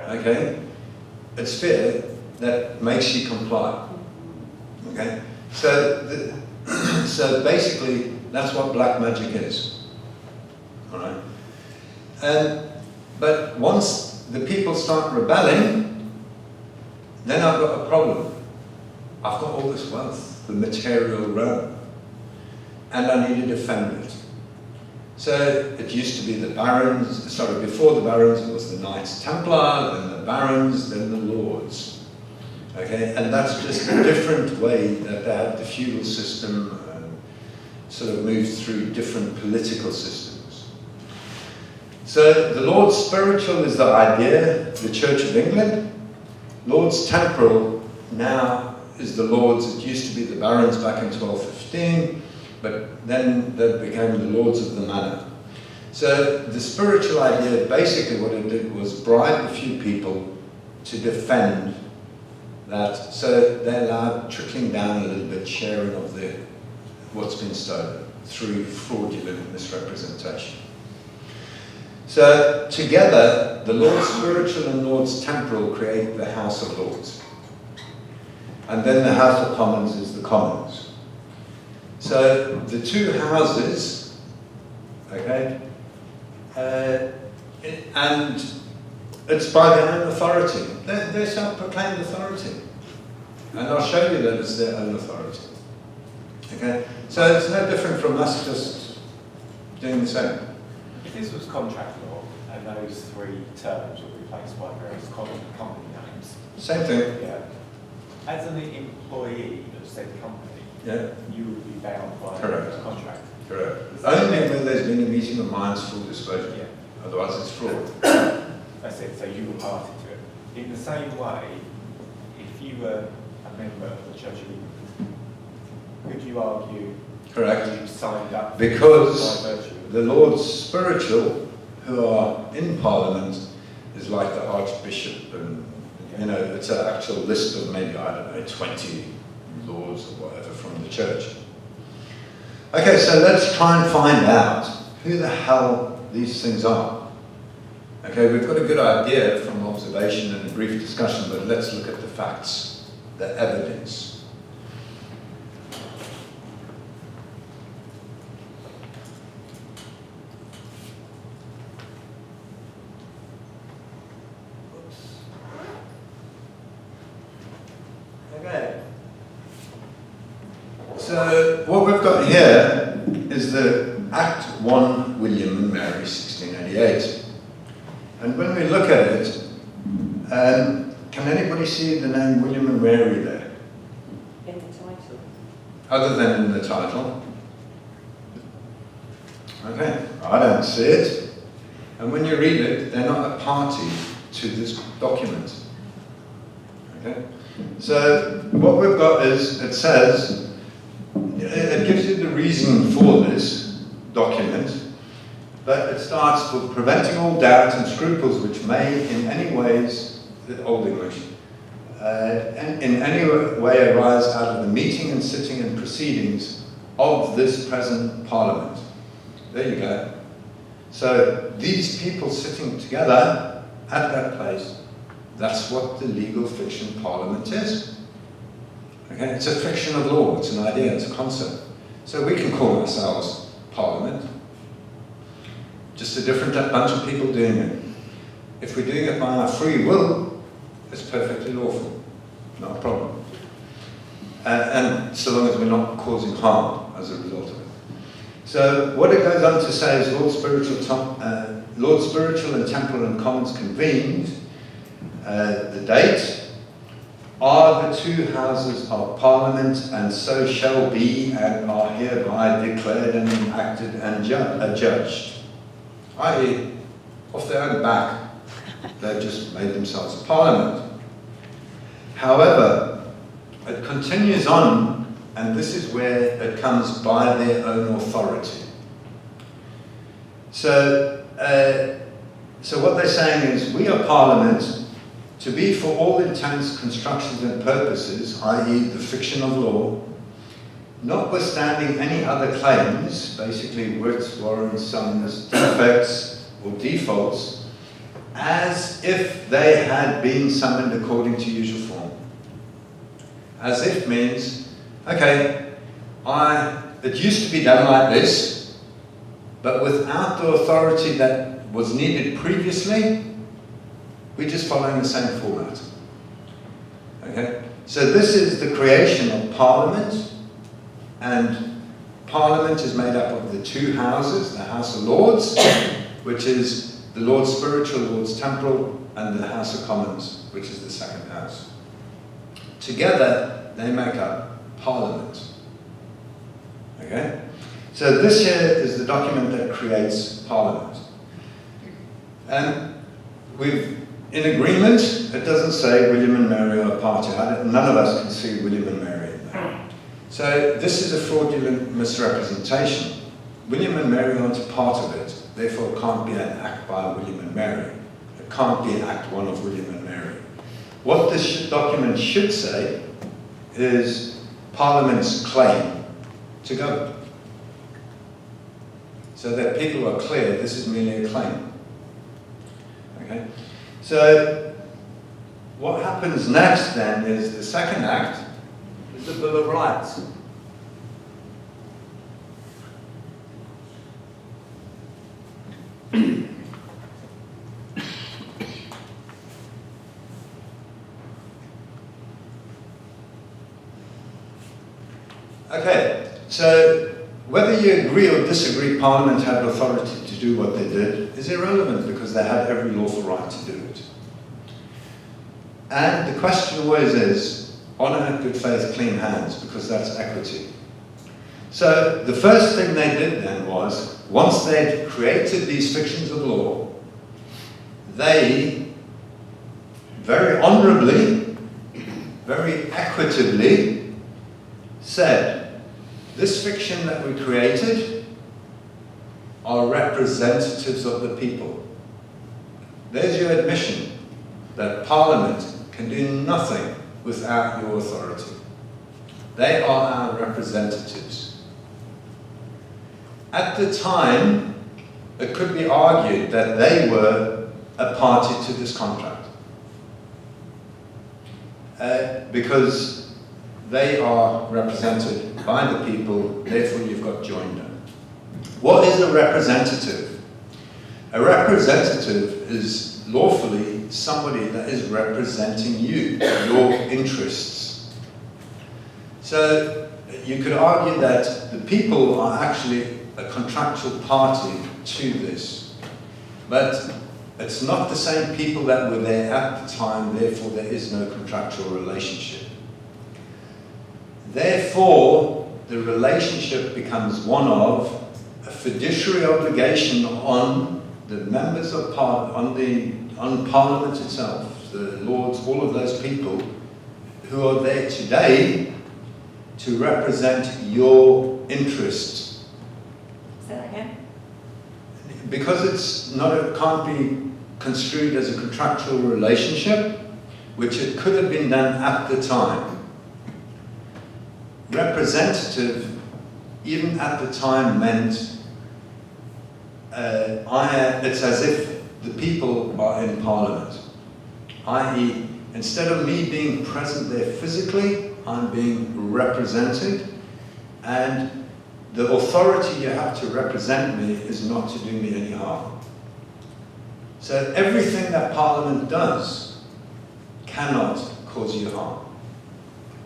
okay, it's fear that makes you comply. Okay? So basically, that's what black magic is. All right? But once the people start rebelling, then I've got a problem. I've got all this wealth, the material realm, and I need to defend it. So it used to be the barons, before the barons it was the Knights Templar, then the barons, then the lords. Okay, and that's just a different way that they had the feudal system sort of moved through different political systems. So the Lord's spiritual is the idea, the Church of England. Lord's temporal now is the Lords. It used to be the barons back in 1215, but then they became the Lords of the Manor. So the spiritual idea, basically what it did was bribe a few people to defend that, so they allowed trickling down a little bit, sharing of what's been stolen through fraudulent misrepresentation. So together, the Lord's spiritual and Lord's temporal create the House of Lords. And then the House of Commons is the Commons. So the two houses, okay, and it's by their own authority. They self-proclaimed authority. And I'll show you that it's their own authority. Okay? So it's no different from us just doing the same. If this was contract law, and those three terms were replaced by various company names. Same thing. Yeah. As an employee of said company, Yeah. you would be bound by Correct. a contract. Correct. Only when there's been a meeting of minds, full disclosure. Yeah. Otherwise it's fraud. That's it, so you were party to it. In the same way, if you were a member of the Church of England, could you argue Correct. you signed up Because by virtue of the Lord's spiritual, who are in Parliament, is like the Archbishop, and it's an actual list of maybe, 20 lords or whatever from the church. Okay, so let's try and find out who the hell these things are. Okay, we've got a good idea from observation and a brief discussion, but let's look at the facts, the evidence. Okay. So what we've got here is the Act 1, William and Mary, 1688. And when we look at it, can anybody see the name William and Mary there? In the title. Other than in the title? Okay, I don't see it. And when you read it, they're not a party to this document. Okay? So what we've got is, it says, it gives you the reason for this document, but it starts with preventing all doubt and scruples which may in any ways, Old English, in any way arise out of the meeting and sitting and proceedings of this present Parliament. There you go. So these people sitting together at that place, that's what the legal fiction Parliament is. Okay? It's a fiction of law, it's an idea, it's a concept. So we can call ourselves Parliament. Just a different bunch of people doing it. If we're doing it by our free will, it's perfectly lawful, not a problem. And so long as we're not causing harm as a result of it. So what it goes on to say is Lord Spiritual and Temporal and Commons convened. The date are the two houses of Parliament, and so shall be, and are hereby declared and enacted and adjudged. I.e., off their own back, they've just made themselves a Parliament. However, it continues on, and this is where it comes by their own authority. So what they're saying is, we are Parliament to be for all intents, constructions and purposes, i.e. the fiction of law, notwithstanding any other claims, basically writs, warrants, sums, defects or defaults, as if they had been summoned according to usual form. As if means, okay, it used to be done like this, but without the authority that was needed previously, we're just following the same format. Okay? So this is the creation of Parliament, and Parliament is made up of the two houses, the House of Lords, which is the Lord's spiritual, Lord's temporal, and the House of Commons, which is the second house. Together, they make up Parliament. Okay? So this here is the document that creates Parliament. And in agreement, it doesn't say William and Mary are a party. None of us can see William and Mary in there. So this is a fraudulent misrepresentation. William and Mary aren't a part of it. Therefore, it can't be an act by William and Mary. It can't be an act one of William and Mary. What this document should say is Parliament's claim to go. So that people are clear, this is merely a claim. Okay? So, what happens next then is the second act is the Bill of Rights. Okay, so whether you agree or disagree Parliament had authority to do what they did is irrelevant because they had every lawful right to do it. And the question always is, honour, good faith, clean hands, because that's equity. So the first thing they did then was, once they'd created these fictions of law, they very honourably, very equitably said, this fiction that we created are representatives of the people. There's your admission that Parliament can do nothing without your authority. They are our representatives. At the time, it could be argued that they were a party to this contract. Because they are represented by the people, therefore you've got joinder. What is a representative? A representative is lawfully somebody that is representing you, your interests. So you could argue that the people are actually a contractual party to this. But it's not the same people that were there at the time, therefore there is no contractual relationship. Therefore, the relationship becomes one of a fiduciary obligation on the members of Parliament, on Parliament itself, the Lords, all of those people who are there today to represent your interests. Say that again. Because it can't be construed as a contractual relationship, which it could have been done at the time. Representative, even at the time, meant it's as if the people are in Parliament. I.e., instead of me being present there physically, I'm being represented, and the authority you have to represent me is not to do me any harm. So everything that Parliament does cannot cause you harm.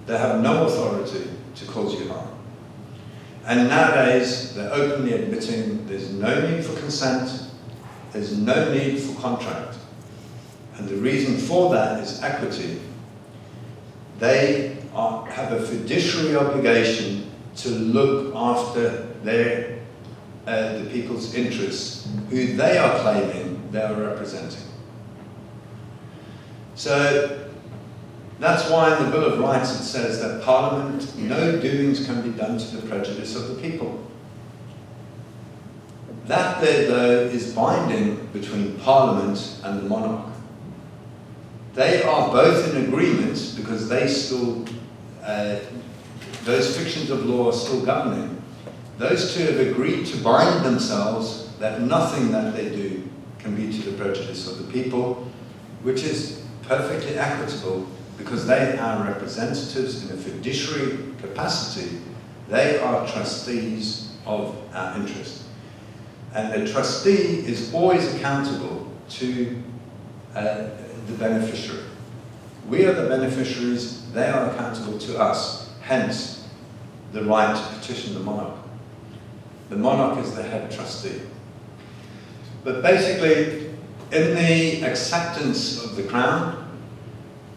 They have no authority to cause you harm. And nowadays, they're openly admitting there's no need for consent, there's no need for contract. And the reason for that is equity. They have a fiduciary obligation to look after the people's interests, who they are claiming they are representing. So that's why in the Bill of Rights it says that Parliament, no doings can be done to the prejudice of the people. That there, though, is binding between Parliament and the monarch. They are both in agreement because they still, those fictions of law are still governing. Those two have agreed to bind themselves that nothing that they do can be to the prejudice of the people, which is perfectly equitable because they are representatives in a fiduciary capacity. They are trustees of our interest. And the trustee is always accountable to the beneficiary. We are the beneficiaries, they are accountable to us, hence the right to petition the monarch. The monarch is the head trustee. But basically, in the acceptance of the crown,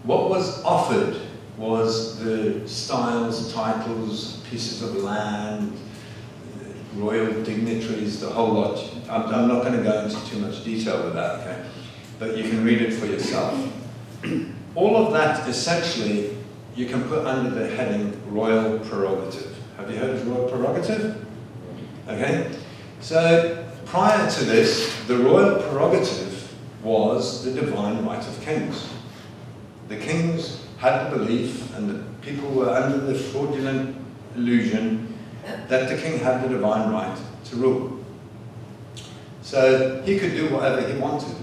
what was offered was the styles, titles, pieces of land, royal dignitaries, the whole lot. I'm not going to go into too much detail with that, okay? But you can read it for yourself. All of that, essentially, you can put under the heading royal prerogative. Have you heard of royal prerogative? Okay? So, prior to this, the royal prerogative was the divine right of kings. The kings had the belief, and the people were under the fraudulent illusion that the king had the divine right to rule. So he could do whatever he wanted.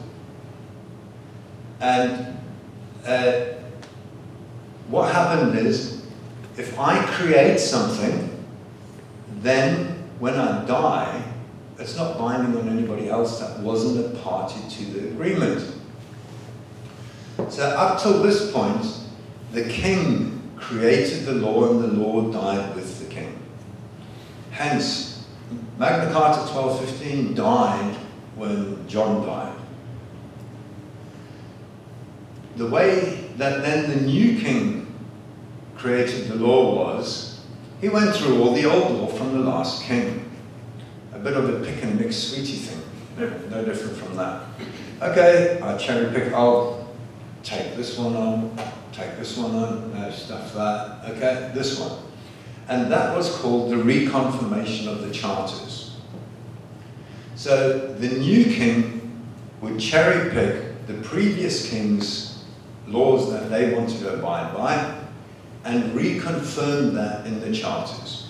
And what happened is, if I create something, then when I die, it's not binding on anybody else that wasn't a party to the agreement. So up till this point, the king created the law and the law died with the king. Hence, Magna Carta 1215 died when John died. The way that then the new king created the law was, he went through all the old law from the last king. A bit of a pick and mix sweetie thing, no different from that. Okay, I cherry pick, I'll take this one on, take this one on, no, stuff that, okay, this one. And that was called the reconfirmation of the charters. So the new king would cherry pick the previous king's laws that they wanted to abide by and reconfirm that in the charters.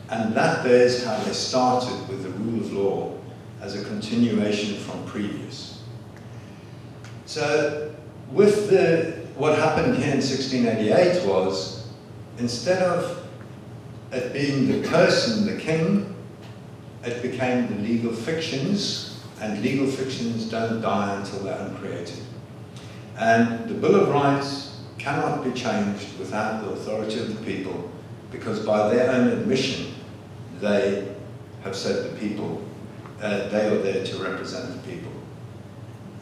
And that is how they started with the rule of law as a continuation from previous. So with what happened here in 1688 was, instead of it being the person, the king, it became the legal fictions, and legal fictions don't die until they're uncreated. And the Bill of Rights cannot be changed without the authority of the people, because by their own admission, they have said the people, they are there to represent the people.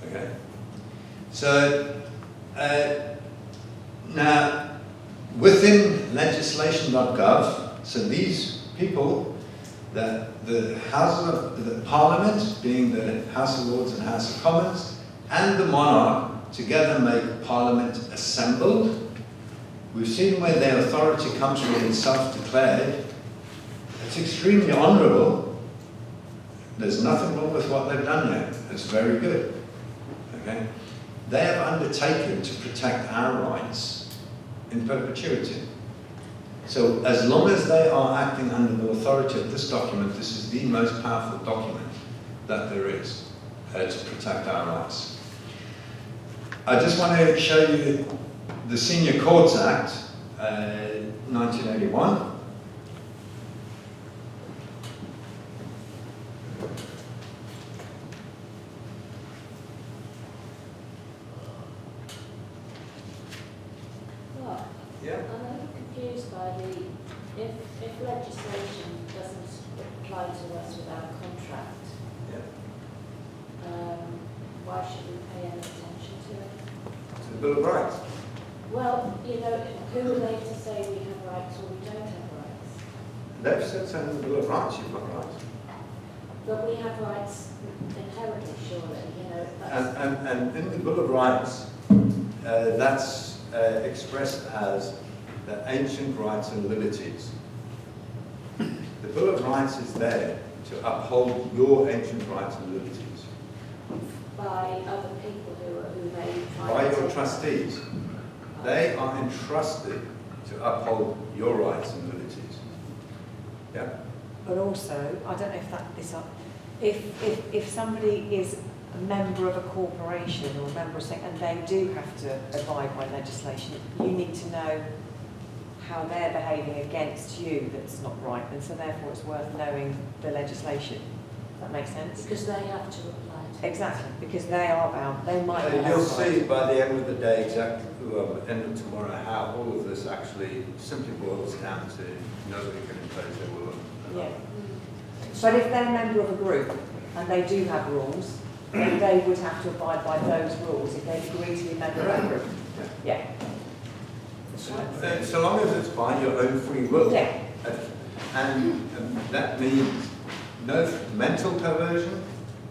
Okay? So, now, within legislation.gov, so these people, the House of the Parliament, being the House of Lords and House of Commons, and the monarch together make Parliament assembled. We've seen where their authority comes from and self-declared. It's extremely honourable. There's nothing wrong with what they've done yet. It's very good. Okay? They have undertaken to protect our rights in perpetuity. So as long as they are acting under the authority of this document, this is the most powerful document that there is to protect our rights. I just want to show you the Senior Courts Act, 1981. Yeah. I'm a little confused by if legislation doesn't apply to us without a contract, why should we pay any attention to it? To the Bill of Rights. Well, you know, who are they to say we have rights or we don't have rights? They've said so in the Bill of Rights, you've got rights. But we have rights inherently, surely, you know. That's, And in the Bill of Rights, that's expressed as the ancient rights and liberties. The Bill of Rights is there to uphold your ancient rights and liberties. by other people who may try By to your take- trustees. They are entrusted to uphold your rights and liberties. Yeah. But also, I don't know if that this up. If somebody is a member of a corporation or a member of something, and they do have to abide by legislation, you need to know how they're behaving against you that's not right, and so therefore it's worth knowing the legislation. Does that make sense? Because they have to apply to it. Exactly, because they are bound, they might be And you'll bound by see it. by the end of the day, exactly, end of tomorrow, how all of this actually simply boils down to nobody can impose their will on Yeah. another. But if they're a member of a group and they do have rules, then they would have to abide by those rules if they agree to be a member of that group. Yeah. So long as it's by your own free will. Yeah. And that means no mental coercion,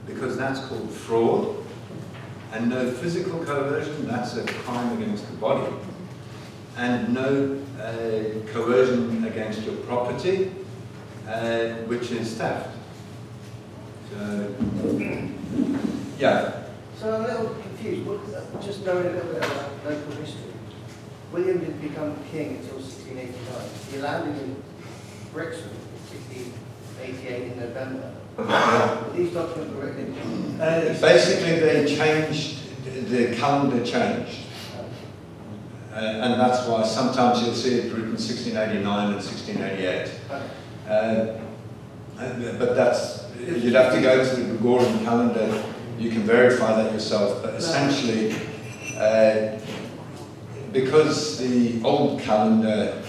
because that's called fraud, and no physical coercion, that's a crime against the body, and no coercion against your property, which is theft. So, yeah. So I'm a little confused. Just knowing a little bit about local history. William didn't become king until 1689. He landed in Brixton in 1688 in November. These documents were written in... Basically, they changed, the calendar changed. And that's why sometimes you'll see it written 1689 and 1688. But that's, you'd have to go to the Gregorian calendar, you can verify that yourself, but essentially, because the old calendar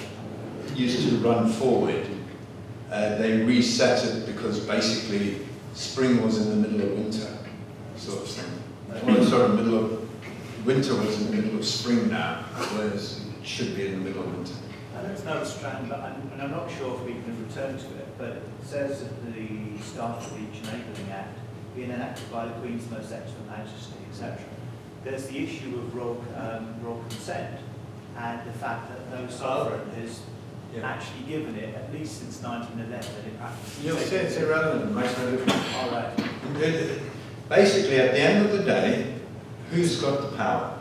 used to run forward, they reset it because basically spring was in the middle of winter, sort of thing. Well, sorry, middle of winter was in the middle of spring now, whereas it should be in the middle of winter. There's no strand, and I'm not sure if we can return to it, but it says at the start of each Enabling Act, being enacted by the Queen's Most Excellent Majesty, etc. There's the issue of royal consent, and the fact that no sovereign has actually given it, at least since 1911, in practice. You'll see it's irrelevant, it makes no difference. All right. Basically, at the end of the day, who's got the power?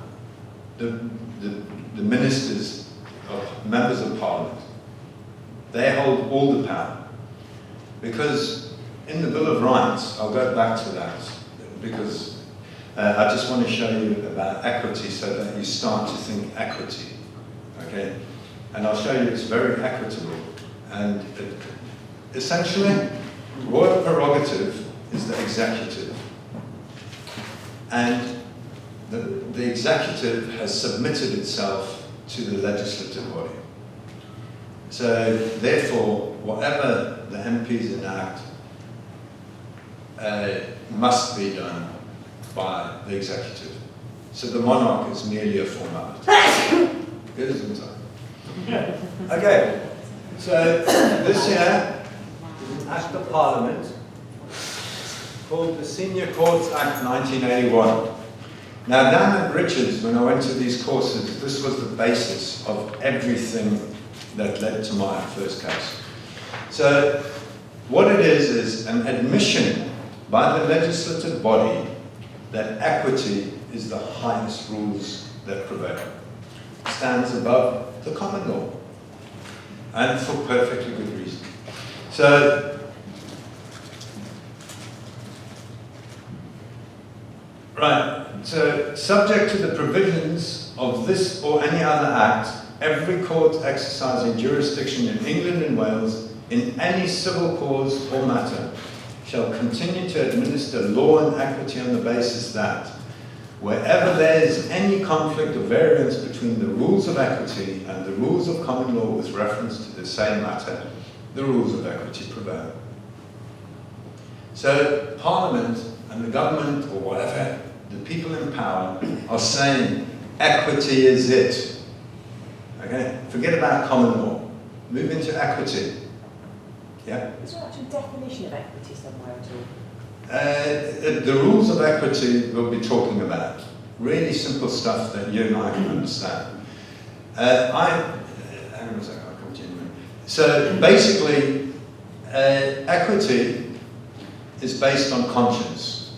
The ministers, members of Parliament. They hold all the power. Because in the Bill of Rights, I'll go back to that, because I just want to show you about equity so that you start to think equity. Okay? And I'll show you it's very equitable. And essentially, royal prerogative is the executive. And the executive has submitted itself to the legislative body. So therefore, whatever the MPs enact must be done by the executive. So the monarch is merely a formality. Good, isn't it? Okay, so this year is an Act of Parliament called the Senior Courts Act 1981. Now, down at Richards, when I went to these courses, this was the basis of everything that led to my first case. So, what it is an admission by the legislative body that equity is the highest rules that prevail. Stands above the common law, and for perfectly good reason. So, right, so subject to the provisions of this or any other act, every court exercising jurisdiction in England and Wales in any civil cause or matter shall continue to administer law and equity on the basis that wherever there is any conflict or variance between the rules of equity and the rules of common law with reference to the same matter, the rules of equity prevail. So Parliament and the government, or whatever, the people in power, are saying equity is it. Okay? Forget about common law. Move into equity. Yeah? Is there actually a definition of equity somewhere at all? The rules of equity we'll be talking about. Really simple stuff that you and I can understand. Hang on a second, I'll come to you in a minute. So basically, equity is based on conscience.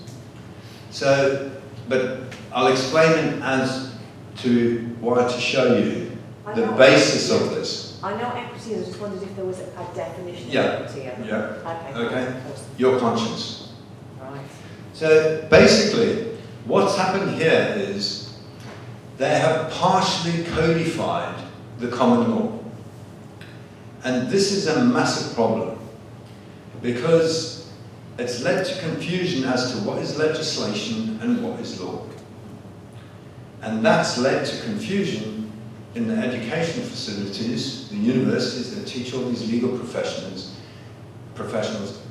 So, but I'll explain it as to why to show you the basis of this. I know equity is, I just wondered if there was a definition Yeah. of equity. Yeah. Okay. Okay. Your conscience. Right. So basically, what's happened here is they have partially codified the common law. And this is a massive problem because it's led to confusion as to what is legislation and what is law. And that's led to confusion in the education facilities, the universities that teach all these legal professionals.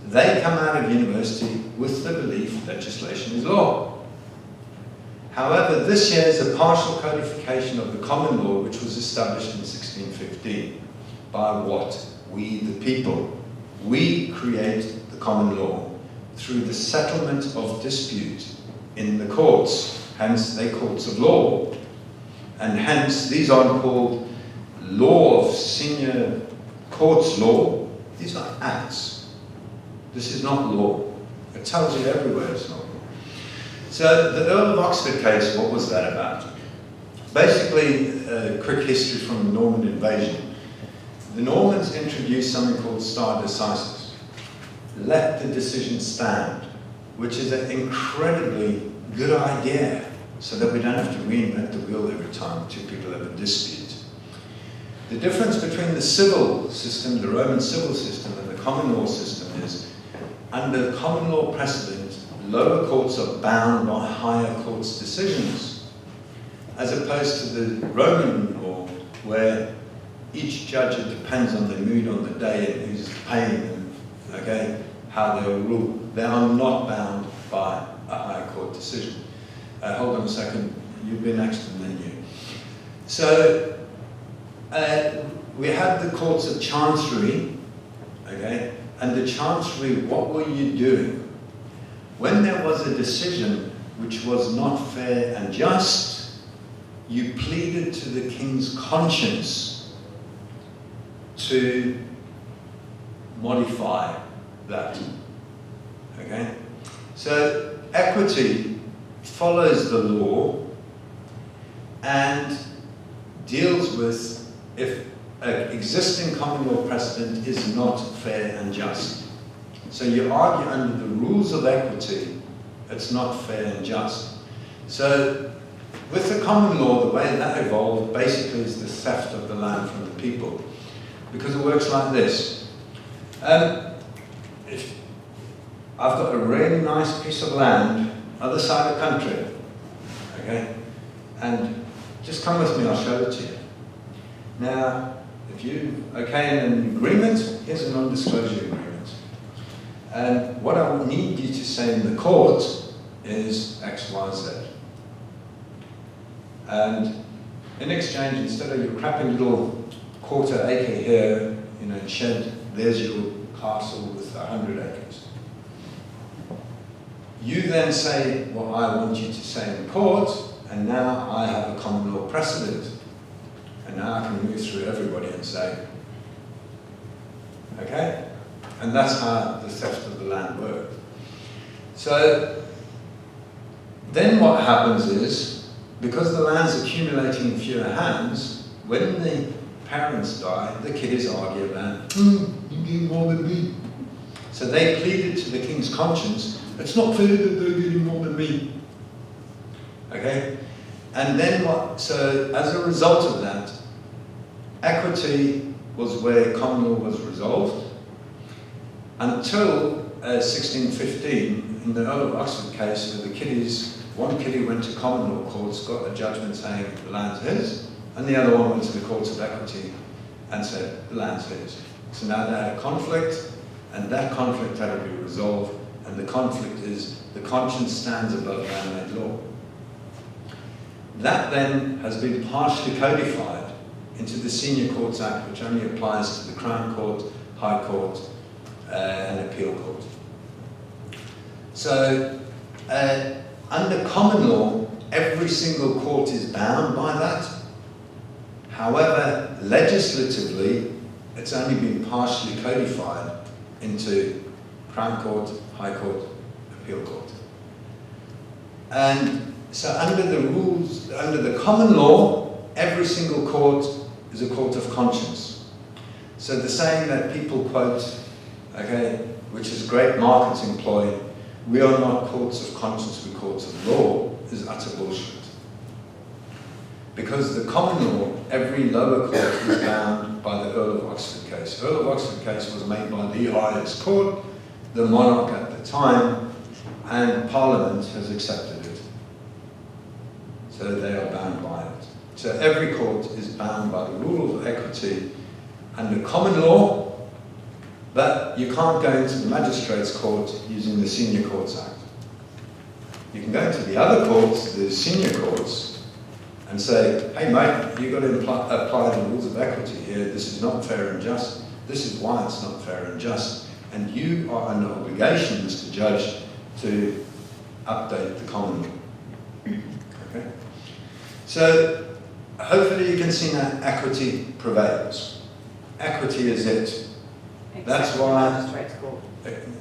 They come out of university with the belief legislation is law. However, this here is a partial codification of the common law which was established in 1615. By what? We the people. We create the common law through the settlement of dispute in the courts. Hence, they're courts of law. And hence, these aren't called law of senior courts law. These are acts. This is not law. It tells you everywhere it's not law. So the Earl of Oxford case, what was that about? Basically, a quick history from the Norman invasion. The Normans introduced something called stare decisis. Let the decision stand, which is an incredibly good idea, so that we don't have to reinvent the wheel every time two people have a dispute. The difference between the civil system, the Roman civil system, and the common law system is, under common law precedent, lower courts are bound by higher courts' decisions, as opposed to the Roman law, where each judge, it depends on the mood on the day and who's paying them, okay, how they will rule. They are not bound by a higher court decision. Hold on a second, you've been next to the menu. So, we had the courts of chancery, okay, and the chancery, what were you doing? When there was a decision which was not fair and just, you pleaded to the king's conscience to modify that, okay? So, equity follows the law and deals with if an existing common law precedent is not fair and just. So you argue under the rules of equity, it's not fair and just. So with the common law, the way that evolved basically is the theft of the land from the people. Because it works like this. If I've got a really nice piece of land, other side of the country, okay? And just come with me, I'll show it to you. Now, if you okay in an agreement, here's a non-disclosure agreement. And what I would need you to say in the court is X, Y, Z. And in exchange, instead of your crappy little quarter acre here, you know, shed, there's your castle with 100 acres. You then say what I want you to say in court, and now I have a common law precedent. And now I can move through everybody and say, okay? And that's how the theft of the land worked. So then what happens is, because the land's accumulating in fewer hands, when the parents die, the kiddies argue about, you get more than me. So they pleaded to the king's conscience, it's not fair that they're getting more than me. Okay? And then what, so as a result of that, equity was where common law was resolved until 1615, in the Earl of Oxford case, where the kiddies, one kiddie went to common law courts, got a judgment saying the land's his, and the other one went to the courts of equity and said the land's his. So now they had a conflict, and that conflict had to be resolved, and the conflict is the conscience stands above man-made law. That then has been partially codified into the Senior Courts Act, which only applies to the Crown Court, High Court, and Appeal Court. So, under common law, every single court is bound by that. However, legislatively, it's only been partially codified into Crown Court, High Court, Appeal Court. And so under the rules, under the common law, every single court is a court of conscience. So the saying that people quote, okay, which is a great marketing ploy, we are not courts of conscience, we're courts of law, is utter bullshit. Because the common law, every lower court is bound by the Earl of Oxford case. Earl of Oxford case was made by the highest court, the monarch at the time, and Parliament has accepted it. So they are bound by it. So every court is bound by the rule of equity and the common law, but you can't go into the magistrates' court using the Senior Courts Act. You can go into the other courts, the senior courts, and say, hey mate, you've got to apply the rules of equity here. This is not fair and just. This is why it's not fair and just. And you are under obligation, Mr. Judge, to update the common law. Okay? So, hopefully you can see that equity prevails. Equity is it. That's Except why- the magistrates' court.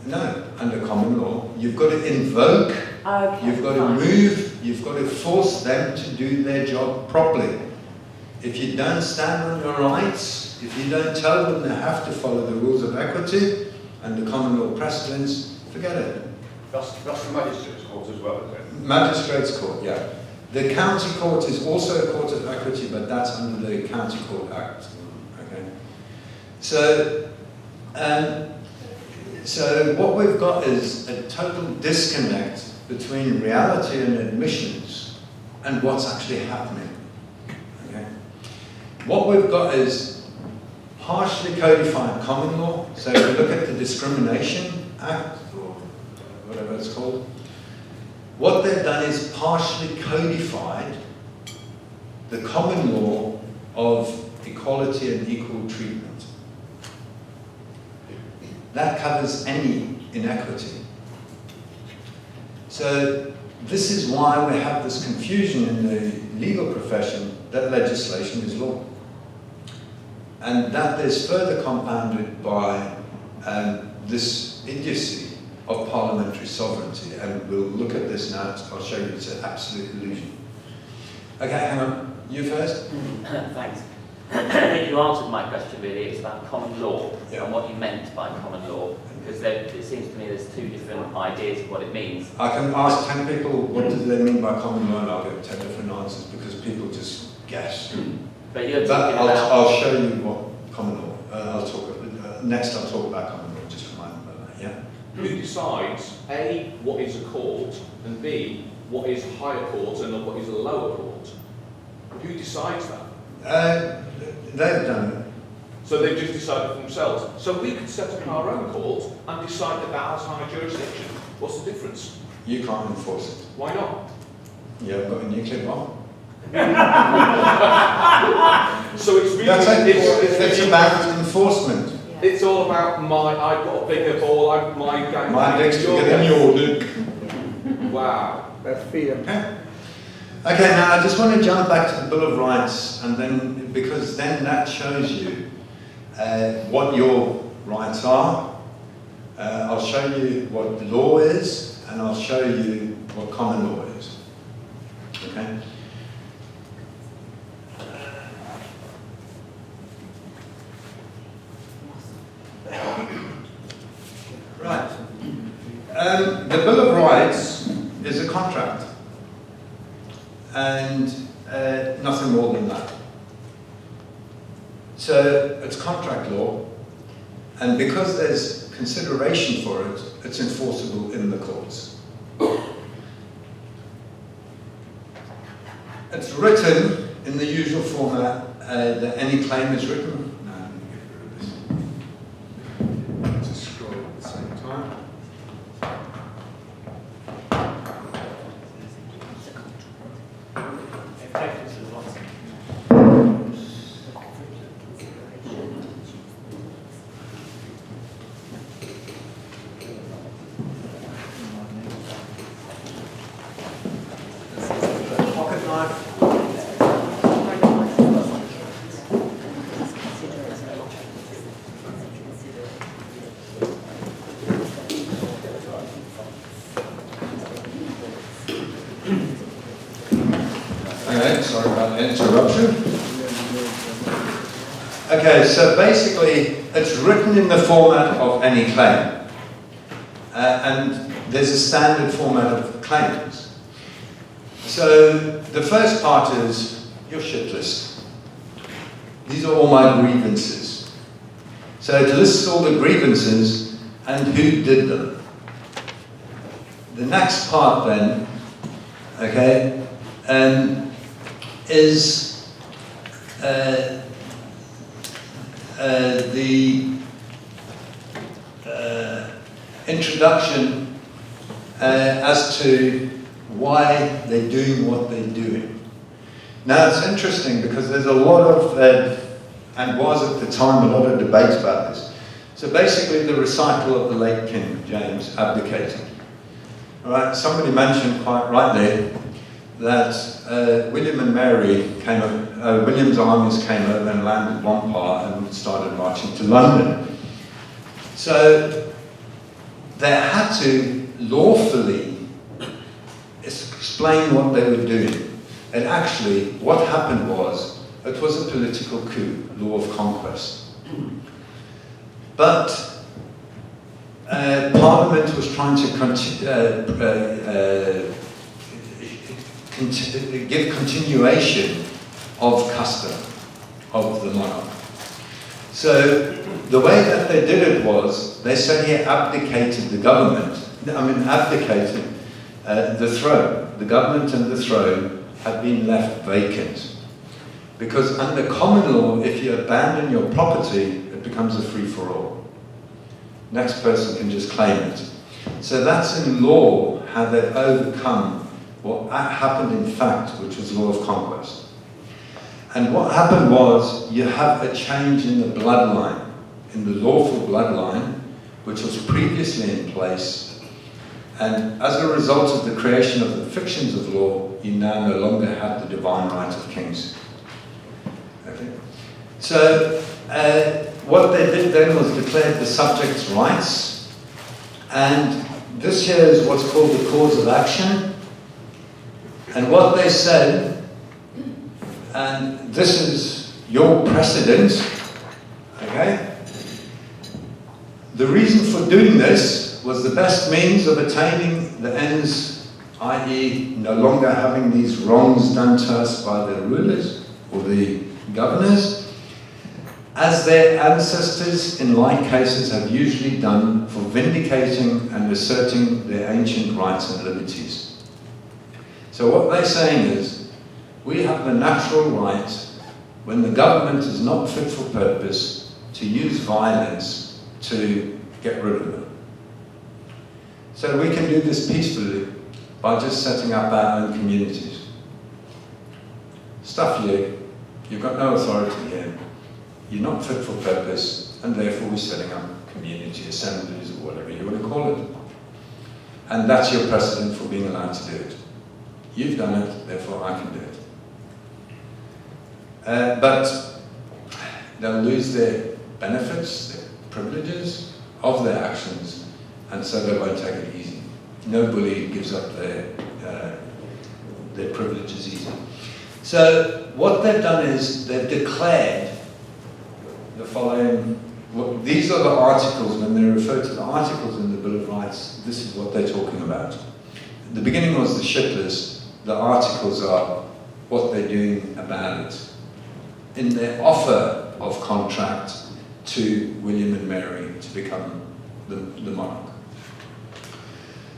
No, under common law, you've got to invoke, Okay, you've got to fine. move, you've got to force them to do their job properly. If you don't stand on your rights, if you don't tell them they have to follow the rules of equity and the common law precedents, forget it. That's the magistrate's court as well, is it? Magistrates' court, yeah. The county court is also a court of equity, but that's under the County Court Act. Okay. So what we've got is a total disconnect between reality and admissions and what's actually happening. Okay. What we've got is harshly codified common law. So if you look at the Discrimination Act, or whatever it's called, what they've done is partially codified the common law of equality and equal treatment. That covers any inequity. So this is why we have this confusion in the legal profession that legislation is law. And that is further compounded by this idiocy of parliamentary sovereignty. And we'll look at this now. I'll show you it's an absolute illusion. Okay, hang on. You first? Thanks. I think you answered my question really. It's about common law and what you meant by common law. Because it seems to me there's two different ideas of what it means. I can ask 10 people what do they mean by common law and I'll get 10 different answers because people just guess. But you're But talking about... I'll show you what common law. Next I'll talk about common law, just remind them of that, yeah? Who decides, A, what is a court, and B, what is a higher court and what is a lower court? Who decides that? They've done it. So they've just decided for themselves. So we could set up our own court and decide that that has higher jurisdiction. What's the difference? You can't enforce it. Why not? You haven't got a nuclear bomb. So it's really... That's it. It's about enforcement. It's all about I've got a bigger ball, my gang... My dick's your bigger than gang. your dick. Wow. That's freedom. Okay, now I just want to jump back to the Bill of Rights, and then because then that shows you what your rights are. I'll show you what the law is, and I'll show you what common law is. Okay. Right. The Bill of Rights is a contract. And nothing more than that. So it's contract law, and because there's consideration for it, it's enforceable in the courts. It's written in the usual format that any claim is written. No, let me get rid of this. Just scroll at the same time. Pocket knife. Okay, sorry about the interruption. Okay, so basically it's written in the format of any claim. And there's a standard format of claims. So the first part is your shit list. These are all my grievances. So it lists all the grievances and who did them. The next part then, okay, is the introduction as to why they're doing what they're doing. Now it's interesting because there's a lot of, and was at the time, a lot of debate about this. So basically the recital of the late King James abdicating. All right, somebody mentioned quite rightly that William and Mary came over, William's armies came over and landed one part and started marching to London. So they had to lawfully explain what they were doing. And actually, what happened was, it was a political coup, law of conquest. But Parliament was trying to give continuation of custom of the monarch. So the way that they did it was, they said he abdicated the government, abdicated the throne. The government and the throne had been left vacant. Because under common law, if you abandon your property, it becomes a free-for-all. Next person can just claim it. So that's in law how they've overcome what happened in fact, which was law of conquest. And what happened was, you have a change in the bloodline, in the lawful bloodline, which was previously in place. And as a result of the creation of the fictions of law, you now no longer have the divine right of kings. Okay. So what they did then was declared the subject's rights. And this here is what's called the cause of action. And what they said, and this is your precedent, okay? The reason for doing this was the best means of attaining the ends, i.e. no longer having these wrongs done to us by the rulers or the governors, as their ancestors in like cases have usually done for vindicating and asserting their ancient rights and liberties. So what they're saying is, we have the natural right, when the government is not fit for purpose, to use violence to get rid of them. So we can do this peacefully by just setting up our own communities. Stuff you, you've got no authority here, you're not fit for purpose, and therefore we're setting up community assemblies or whatever you want to call it. And that's your precedent for being allowed to do it. You've done it, therefore I can do it. But they'll lose their benefits, their privileges of their actions, and so they won't take it easy. No bully gives up their privileges easy. So what they've done is they've declared the following. These are the articles, when they refer to the articles in the Bill of Rights, this is what they're talking about. The beginning was the shit list. The articles are what they're doing about it in their offer of contract to William and Mary to become the monarch.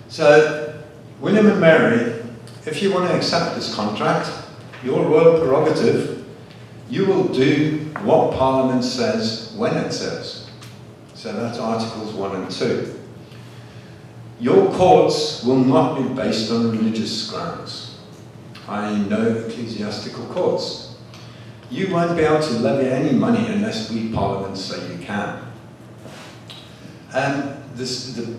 So, William and Mary, if you want to accept this contract, your royal prerogative, you will do what Parliament says when it says. So that's Articles 1 and 2. Your courts will not be based on religious grounds, i.e. no ecclesiastical courts. You won't be able to levy any money unless we Parliament say you can. And the